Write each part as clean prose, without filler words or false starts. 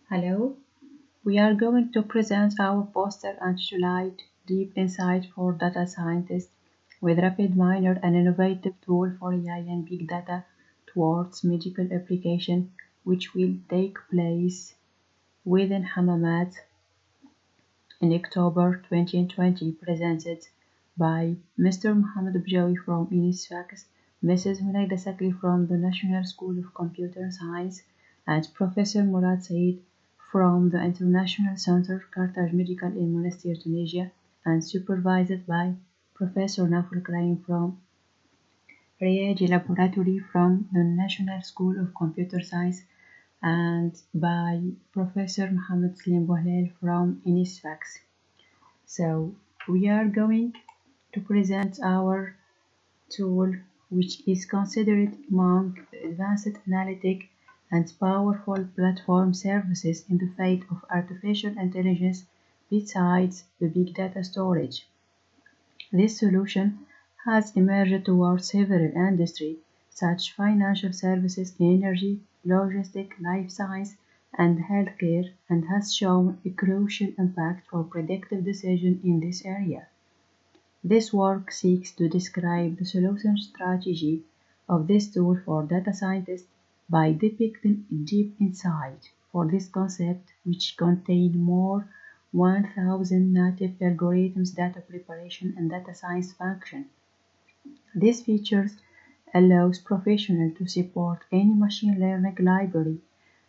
Hello, we are going to present our poster and slide deep insight for data scientists with RapidMiner, an innovative tool for AI and big data towards medical application, which will take place within Hamamat in October 2020, presented by Mr. Mohammed Bjawi from UNISFAX, Mrs. Hunaida Sakli from the National School of Computer Science, and Professor Murad Said from the International Center Carthage Medical in Monastir, Tunisia, and supervised by Professor Naful Kraim from Riyadh Laboratory from the National School of Computer Science and by Professor Mohammed Slim Bouhlel from UNISFAX. So we are going to present our tool, which is considered among the advanced analytic and powerful platform services in the field of artificial intelligence besides the big data storage. This solution has emerged towards several industries such financial services, energy, logistics, life science, and healthcare, and has shown a crucial impact for predictive decision in this area. This work seeks to describe the solution strategy of this tool for data scientists by depicting deep insight for this concept, which contain more 1,000 native algorithms, data preparation, and data science function. These features allows professionals to support any machine learning library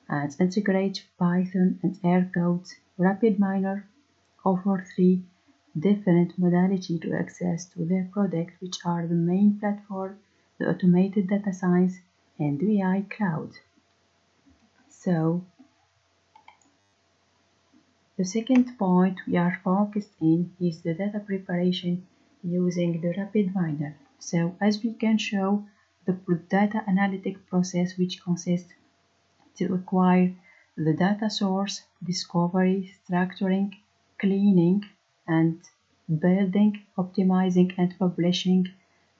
and integrate Python and R codes. RapidMiner offers three different modalities to access to their product, which are the main platform, the automated data science, and the AI cloud. So the second point we are focused in is the data preparation using the RapidMiner. So as we can show, the data analytic process, which consists to acquire the data source, discovery, structuring, cleaning, and building, optimizing, and publishing,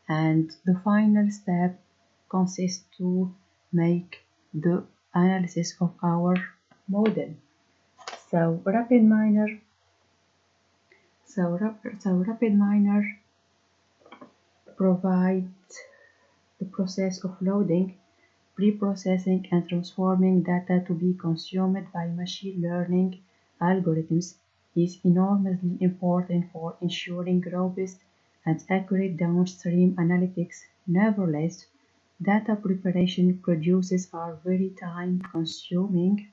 and the final step consists to make the analysis of our model. So RapidMiner provides the process of loading, pre-processing, and transforming data to be consumed by machine learning algorithms is enormously important for ensuring robust and accurate downstream analytics. Nevertheless, data preparation processes are very time-consuming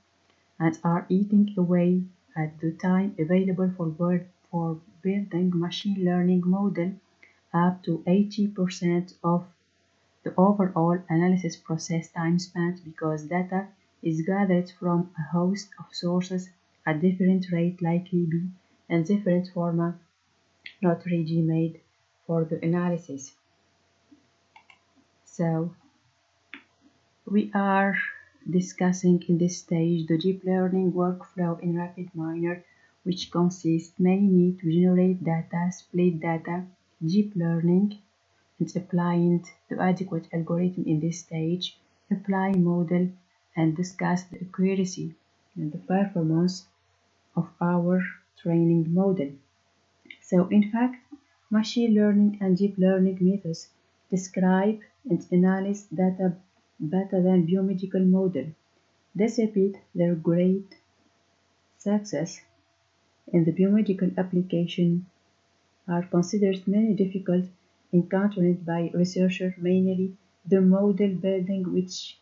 and are eating away at the time available for building machine learning model. Up to 80% of the overall analysis process time spent because data is gathered from a host of sources at different rate, likely be in different format, not ready-made for the analysis. So we are discussing in this stage the deep learning workflow in RapidMiner, which consists mainly to generate data, split data, deep learning, and applying the adequate algorithm in this stage, apply model, and discuss the accuracy and the performance of our training model. So in fact, machine learning and deep learning methods describe and analyze data better than biomedical model. Despite their great success in the biomedical application, are considered many difficult encountered by researchers, mainly the model building, which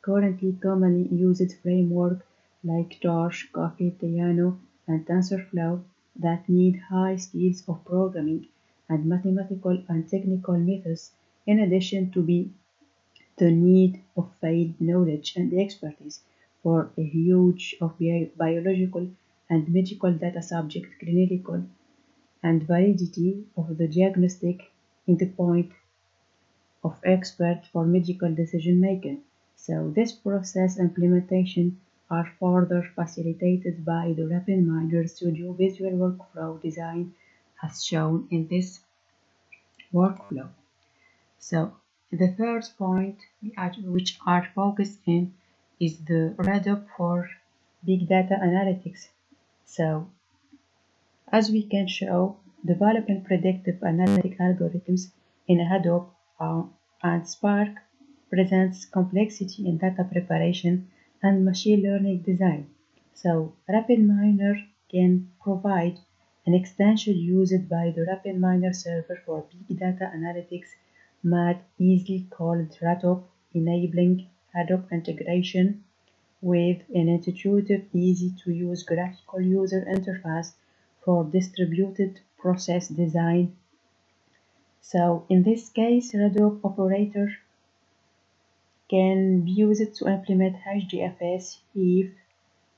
currently commonly used framework like Torch, Coffee, Theano, and TensorFlow that need high skills of programming and mathematical and technical methods, in addition to the need of field knowledge and expertise for a huge of biological and medical data subject clinical and validity of the diagnostic endpoint of expert for medical decision making. So this process implementation are further facilitated by the RapidMiner-Studio visual workflow design as shown in this workflow. So the third point which are focused in is the Radoop for big data analytics. So, as we can show, developing predictive analytic algorithms in Hadoop and Spark presents complexity in data preparation and machine learning design. So, RapidMiner can provide an extension used by the RapidMiner server for big data analytics made easily called Radoop, enabling Hadoop integration with an intuitive, easy-to-use graphical user interface for distributed process design. So in this case, Radoop operator can be used to implement HDFS, if,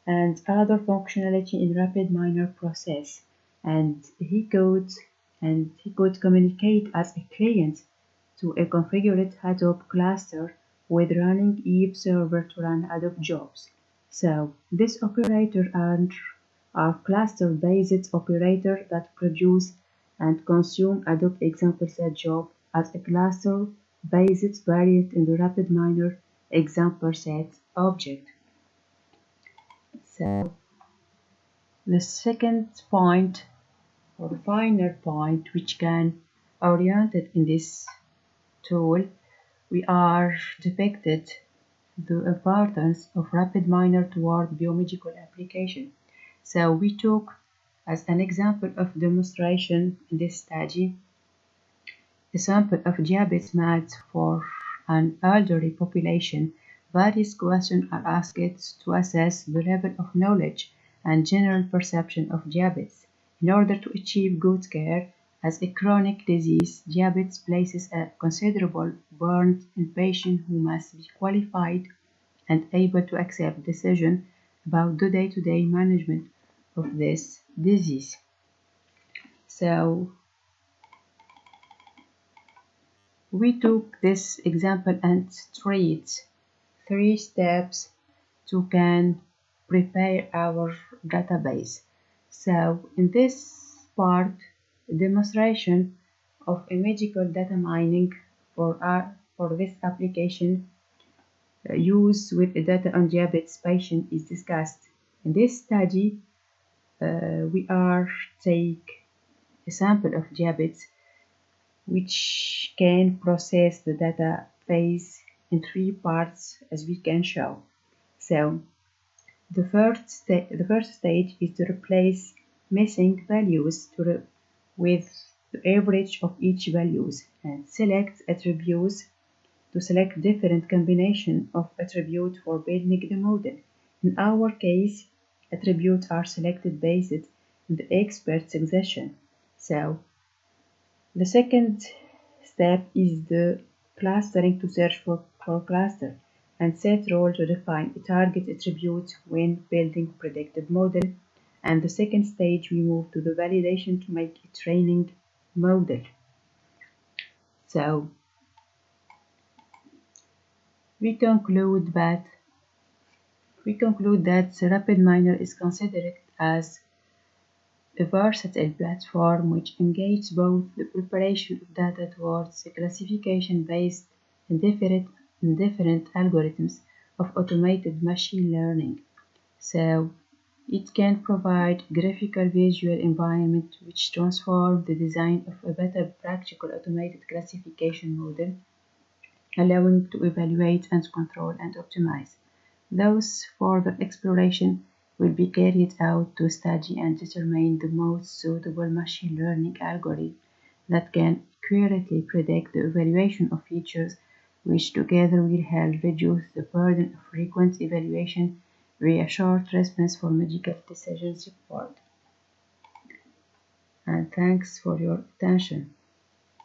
and other functionality in RapidMiner process. And he could communicate as a client to a configured Hadoop cluster with running Eve server to run Hadoop jobs. So this operator are cluster-based operators that produce and consume Hadoop example set job as a cluster-based variant in the RapidMiner example set object. So the second point, or the final point, which can oriented in this tool, we are depicted the importance of RapidMiner toward biomedical application. So we took as an example of demonstration in this study a sample of diabetes meds for an elderly population. Various questions are asked to assess the level of knowledge and general perception of diabetes. In order to achieve good care, as a chronic disease, diabetes places a considerable burden on patients who must be qualified and able to accept decisions about the day-to-day management of this disease. So we took this example and treat 3 steps to can prepare our database. So in this part, demonstration of a medical data mining for this application use with a data on diabetes patient is discussed. In this study, we are take a sample of diabetes which can process the data phase in 3 parts as we can show. So the first stage is to replace missing values with the average of each values and select attributes to select different combination of attributes for building the model. In our case, attributes are selected based on the expert suggestion. So the second step is the clustering to search for cluster and set role to define a target attribute when building predictive model. And the second stage, we move to the validation to make a training model. So we conclude that RapidMiner is considered as a versatile platform which engages both the preparation of data towards a classification based on different algorithms of automated machine learning. So it can provide graphical visual environment which transform the design of a better practical automated classification model, allowing to evaluate and control and optimize. Thus, further exploration will be carried out to study and determine the most suitable machine learning algorithm that can accurately predict the evaluation of features, which together will help reduce the burden of frequent evaluation via short response for medical decision support. And thanks for your attention.